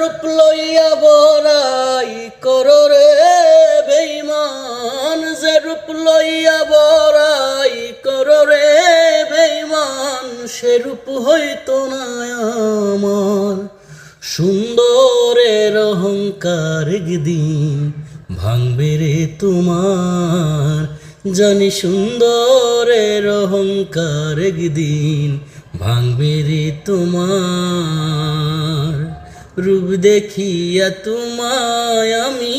রূপ লইয়া বড়াই করো রে বেঈমান, যে রূপ লইয়া বড়াই করো রে বেঈমান, সে রূপ হইতো না আমার। সুন্দরের অহংকার একদিন ভাঙবে রে তোমার, জানি সুন্দরের অহংকার একদিন ভাঙবে রে তোমার। রূপ দেখিয়া তোমায় আমি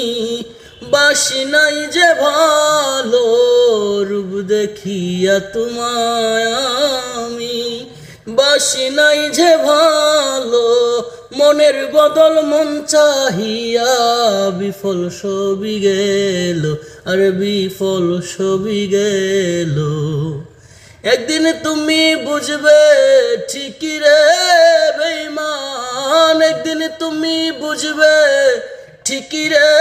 বাসি নাই যে ভালো, রূপ দেখিয়া তোমায় আমি বাসি নাই যে ভালো, মনের বদল মন চাহিয়া বিফল সবই গেল, আর বিফল সবই গেল। একদিন তুমি বুঝবে ঠিকই রে বেঈমান, একদিন তুমি বুঝবে ঠিকই রে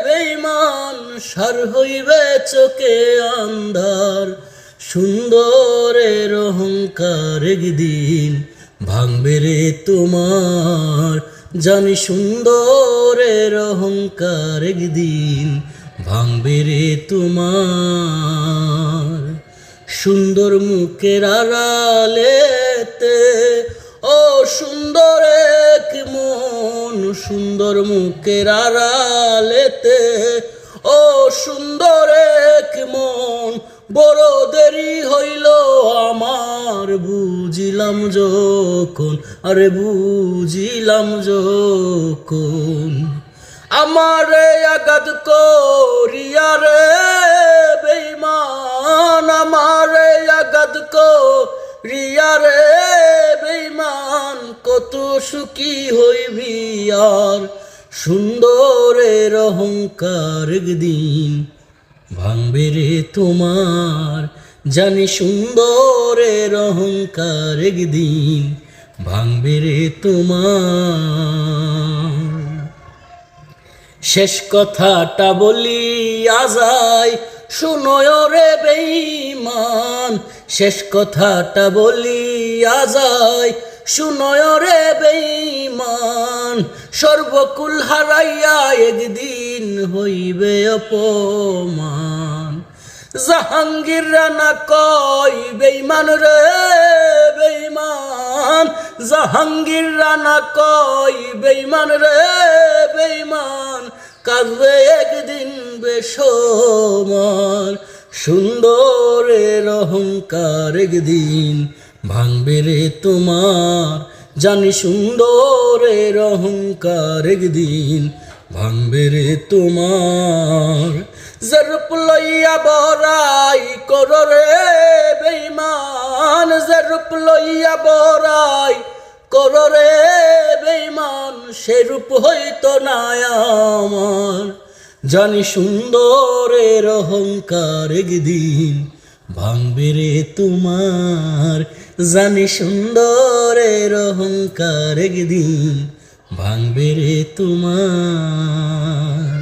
বেঈমান, সার হইবে চোখে আন্ধার। সুন্দরের অহংকার একদিন ভাঙবে রে তোমার, জানি সুন্দরের অহংকার একদিন ভাঙবে রে তোমার। সুন্দর মুখের আড়ালেতে ও সুন্দর এক মন, সুন্দর মুখের আড়ালেতে ও সুন্দর এক মন, বড় দেরি হইল আমার বুঝিলাম যখন, আরে বুঝিলাম যখন। আমারে আঘাত করিয়া রে বেঈমান, আমারে আঘাত করিয়া রে বেঈমান, কত সুখী হইবি আর। সুন্দরের অহংকার একদিন ভাঙবে রে তোমার, জানি সুন্দরের অহংকার একদিন ভাঙবে রে তোমার। শেষ কথাটা বলিয়া যাই শুনোয় রে বেঈমান, শেষ কথাটা বলিয়া যাই শুনোয় রে বেঈমান, সর্বকুল হারাইয়া একদিন হইবে অপমান। জাহাঙ্গীর রানা কয় বেঈমান রে বেঈমান, জাহাঙ্গীর রানা কয় বেঈমান রে বেঈমান, কাঁদবে একদিন বেসমান। সুন্দরের অহংকার একদিন ভাঙবে রে তোমার, জানি সুন্দরের অহংকার একদিন ভাঙবে রে তোমার। যে রূপ লইয়া বড়াই করো রে বেঈমান, যে রূপ লইয়া বড়াই করো রে বেঈমান, সে রূপ হইতো না আমার। জানি সুন্দরের অহংকার একদিন ভাঙবে রে তোমার, জানি সুন্দরের অহংকার একদিন ভাঙবে রে তোমার।